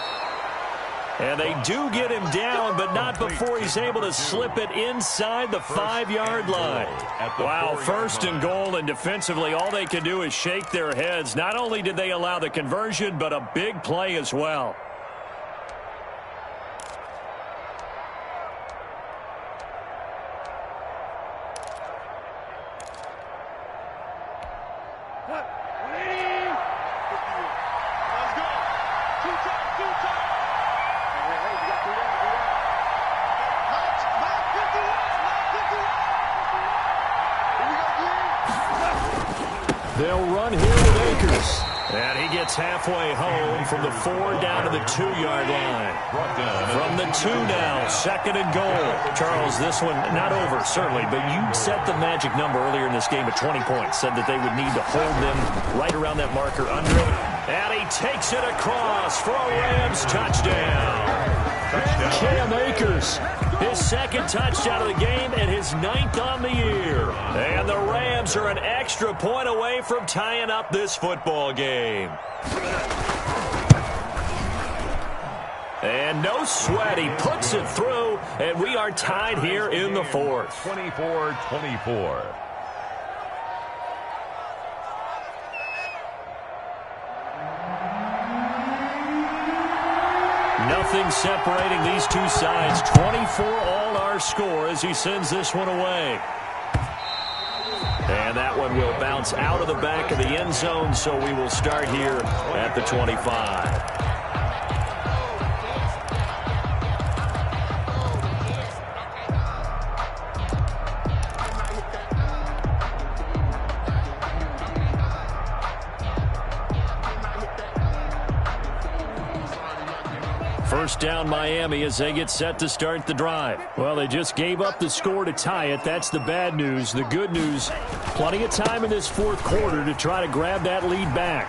And they do get him down, but not before he's able to slip it inside the 5-yard line. Wow, 1st and goal, and defensively all they can do is shake their heads. Not only did they allow the conversion, but a big play as well. They'll run here with Akers. And he gets halfway home from the 4 down to the 2-yard line. From the 2 now, 2nd and goal. Charles, this one not over, certainly, but you set the magic number earlier in this game at 20 points. Said that they would need to hold them right around that marker under it. And he takes it across for a Rams touchdown. Cam Akers, his 2nd touchdown of the game and his 9th on the year. And the Rams are an extra point away from tying up this football game. And no sweat, he puts it through, and we are tied here in the 4th. 24-24. Nothing separating these two sides. 24 all our score as he sends this one away. And that one will bounce out of the back of the end zone, so we will start here at the 25. First down Miami as they get set to start the drive. Well, they just gave up the score to tie it. That's the bad news. The good news, plenty of time in this fourth quarter to try to grab that lead back.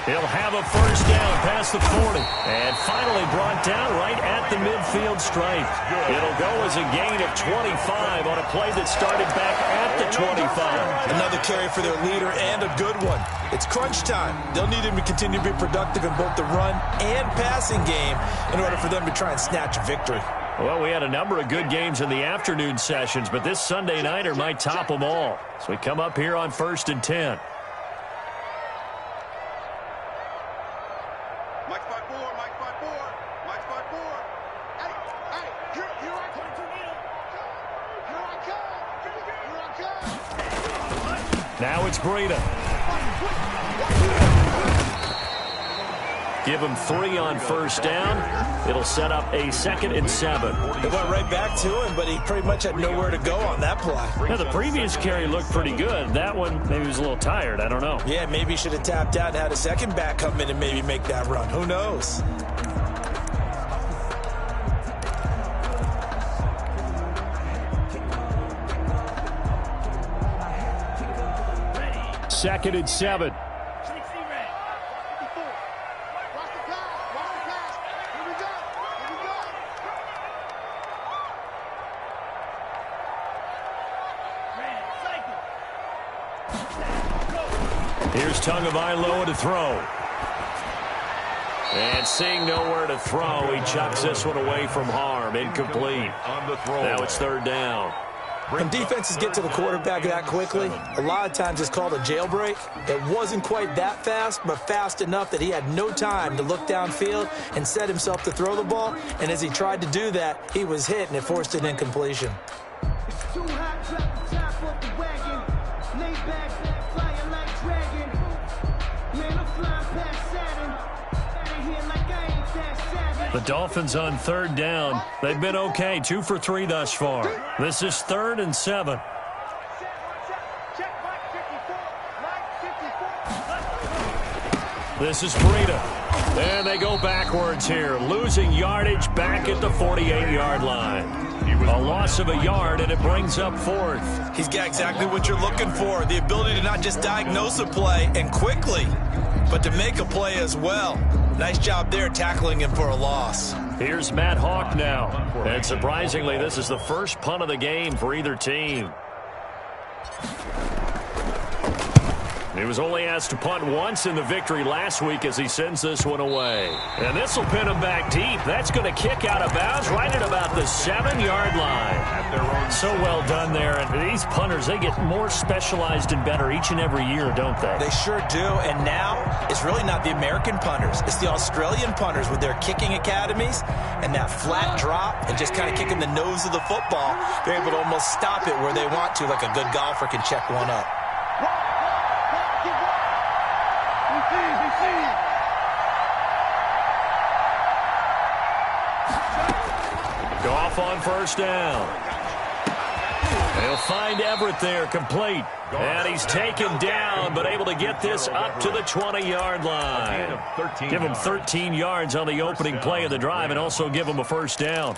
He'll have a first down past the 40. And finally brought down right at the midfield stripe. It'll go as a gain of 25 on a play that started back at the 25. Another carry for their leader and a good one. It's crunch time. They'll need him to continue to be productive in both the run and passing game in order for them to try and snatch a victory. Well, we had a number of good games in the afternoon sessions, but this Sunday nighter might top them all. So we come up here on 1st and 10. Now it's Breida. Give him 3 on first down. It'll set up a 2nd and 7. They went right back to him, but he pretty much had nowhere to go on that play. Now, the previous carry looked pretty good. That one, maybe he was a little tired. I don't know. Yeah, maybe he should have tapped out and had a second back come in and maybe make that run. Who knows? Second and 7. Here's Tagovailoa to throw. And seeing nowhere to throw, he chucks this one away from harm. Incomplete. Now it's 3rd down. When defenses get to the quarterback that quickly, a lot of times it's called a jailbreak. It wasn't quite that fast, but fast enough that he had no time to look downfield and set himself to throw the ball. And as he tried to do that, he was hit, and it forced an incompletion. It's too hot, drop the top off the wagon. Lay back, flying like dragon. Man, I'm flying past Saturn. Out of here like I ain't that savage. The Dolphins on 3rd down. They've been okay, 2 for 3 thus far. This is 3rd and 7. This is Breida. And they go backwards here, losing yardage back at the 48-yard line. A loss of a yard, and it brings up 4th. He's got exactly what you're looking for, the ability to not just diagnose a play and quickly, but to make a play as well. Nice job there tackling him for a loss. Here's Matt Hawk now. And surprisingly, this is the first punt of the game for either team. He was only asked to punt once in the victory last week as he sends this one away. And this will pin him back deep. That's going to kick out of bounds right at about the 7-yard line. So well done there. And these punters, they get more specialized and better each and every year, don't they? They sure do. And now it's really not the American punters. It's the Australian punters with their kicking academies and that flat drop and just kind of kicking the nose of the football. They're able to almost stop it where they want to, like a good golfer can check one up. Goff on first down. He'll find Everett there, complete. And he's taken down, but able to get this up to the 20-yard line. Give him 13 yards on the opening play of the drive and also give him a first down.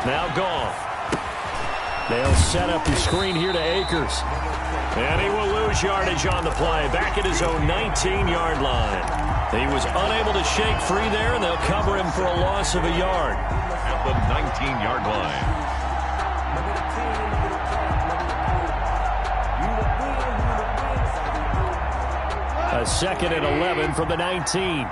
Now Goff. They'll set up the screen here to Akers. And he will lose yardage on the play. Back at his own 19-yard line. He was unable to shake free there, and they'll cover him for a loss of a yard. At the 19-yard line. A 2nd and 11 from the 19.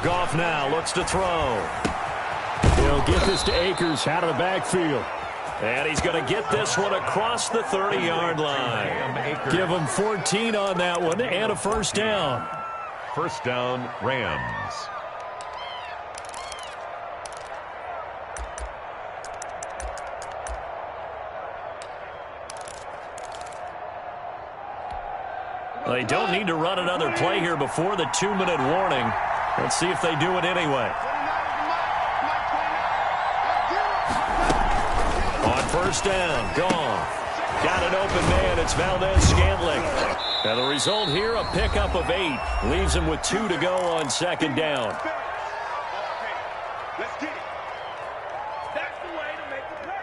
Goff now looks to throw. He'll get this to Akers out of the backfield. And he's going to get this one across the 30-yard line. Give him 14 on that one and a first down. First down, Rams. They don't need to run another play here before the 2-minute warning. Let's see if they do it anyway. On first down, Goff. Got an open man. It's Valdez-Scantling. Now the result here, a pickup of 8. Leaves him with 2 to go on second down. Let's get it. That's the way to make the play,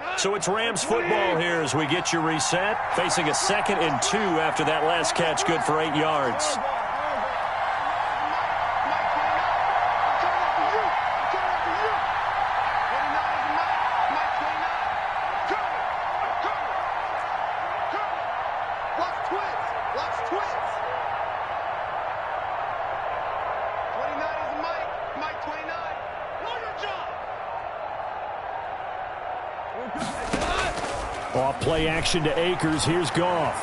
kid. So it's Rams football here as we get you reset. Facing a 2nd and 2 after that last catch, good for 8 yards. Off play action to Akers. Here's Goff.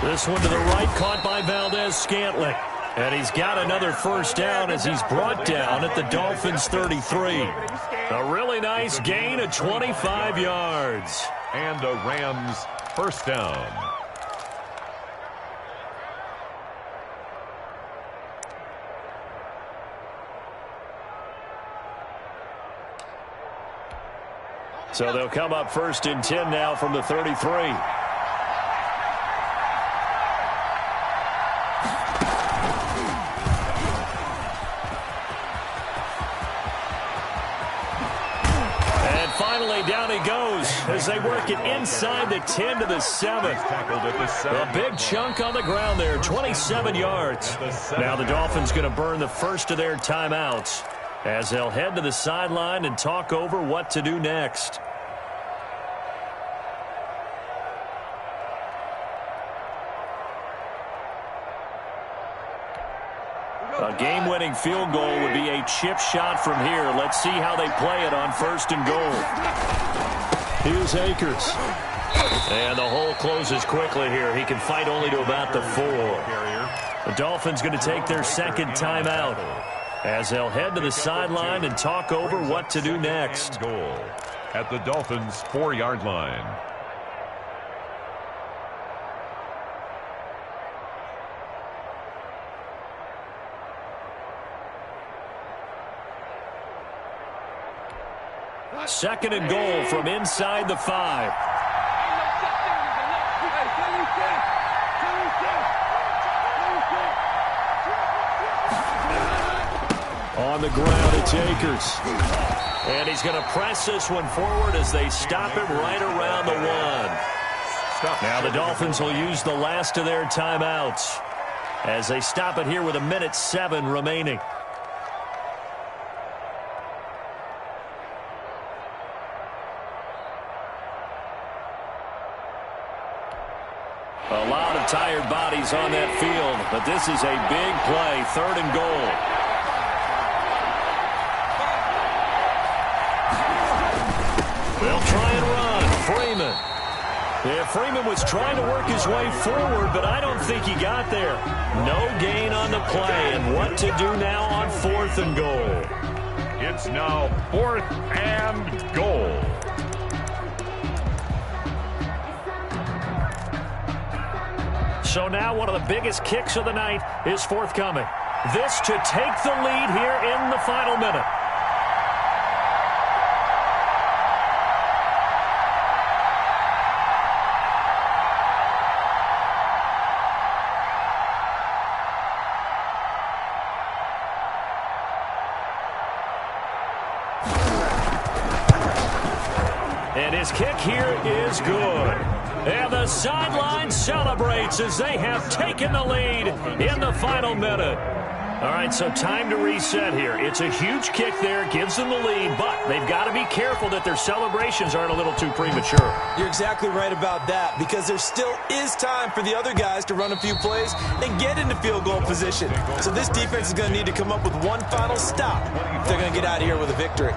This one to the right, caught by Valdez-Scantling. And he's got another first down as he's brought down at the Dolphins' 33. A really nice gain of 25 yards. And a Rams first down. So they'll come up 1st and 10 now from the 33. And finally down he goes as they work it inside the 10 to the 7. A big chunk on the ground there, 27 yards. Now the Dolphins going to burn the first of their timeouts as they'll head to the sideline and talk over what to do next. A game-winning field goal would be a chip shot from here. Let's see how they play it on 1st and goal. Here's Akers. And the hole closes quickly here. He can fight only to about the 4. The Dolphins going to take their 2nd timeout as they'll head to the sideline and talk over what to do next. Goal at the Dolphins' 4-yard line. Second and goal from inside the 5. On the ground, it's Akers. And he's going to press this one forward as they stop him right around the 1. Now the Dolphins will use the last of their timeouts as they stop it here with 1:07 remaining. A lot of tired bodies on that field, but this is a big play, 3rd and goal. They'll try and run. Freeman. Yeah, Freeman was trying to work his way forward, but I don't think he got there. No gain on the play, and what to do now on 4th and goal. It's now 4th and goal. So now one of the biggest kicks of the night is forthcoming. This to take the lead here in the final minute. And his kick here is good. And the sideline celebrates as they have taken the lead in the final minute. All right, so time to reset here. It's a huge kick there, gives them the lead, but they've got to be careful that their celebrations aren't a little too premature. You're exactly right about that, because there still is time for the other guys to run a few plays and get into field goal position. So this defense is going to need to come up with one final stop if they're going to get out of here with a victory.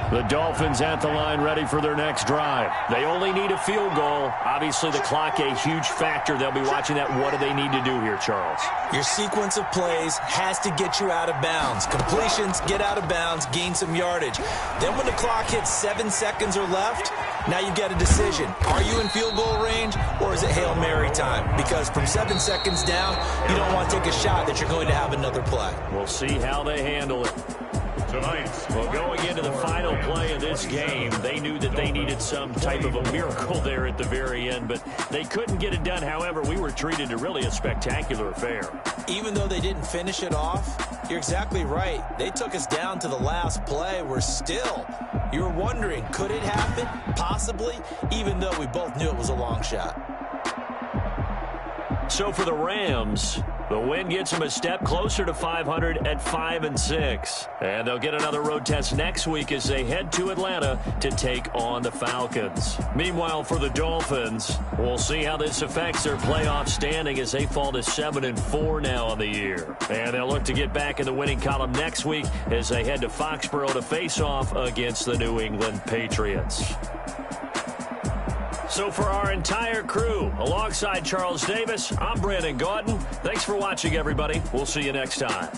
The Dolphins at the line ready for their next drive. They only need a field goal. Obviously, the clock a huge factor. They'll be watching that. What do they need to do here, Charles? Your sequence of plays has to get you out of bounds. Completions, get out of bounds, gain some yardage. Then when the clock hits 7 seconds or left, now you get a decision. Are you in field goal range, or is it Hail Mary time? Because from 7 seconds down, you don't want to take a shot that you're going to have another play. We'll see how they handle it. Well, going into the final play of this game, they knew that they needed some type of a miracle there at the very end, but they couldn't get it done. However, we were treated to really a spectacular affair. Even though they didn't finish it off, you're exactly right. They took us down to the last play. You were wondering, could it happen? Possibly, even though we both knew it was a long shot. So for the Rams, the win gets them a step closer to 500 at 5-6. And they'll get another road test next week as they head to Atlanta to take on the Falcons. Meanwhile, for the Dolphins, we'll see how this affects their playoff standing as they fall to 7-4 now on the year. And they'll look to get back in the winning column next week as they head to Foxborough to face off against the New England Patriots. So for our entire crew, alongside Charles Davis, I'm Brandon Gaudin. Thanks for watching, everybody. We'll see you next time.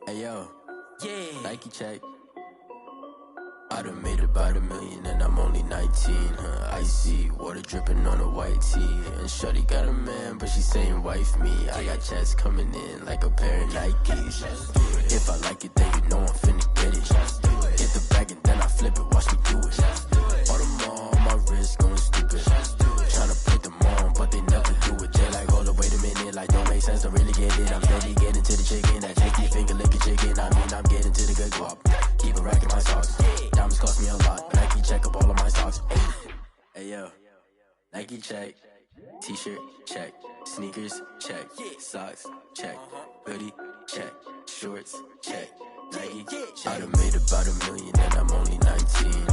Hey yo, yeah. Nike check. I done made about $1 million and I'm only 19, icy, water dripping on a white tee. And shorty got a man, but she saying wife me. I got chats coming in like a pair of Nikes. If I like it, then you know I'm finna get it. Hit the bag and then I flip it, watch me do it. All my wrist going stupid. Tryna put them on, but they never do it. They like, hold up, wait a minute, like don't make sense, don't really get it. I'm steady getting to the chicken, that tasty finger licking chicken. I mean, I'm getting to the good guap. Keep a rack in my socks. Diamonds cost me a lot. Nike check up all of my socks. Hey yo, Nike check. T-shirt check. Sneakers check. Socks check. Hoodie check. Shorts check. Nike. I done made about $1 million and I'm only 19.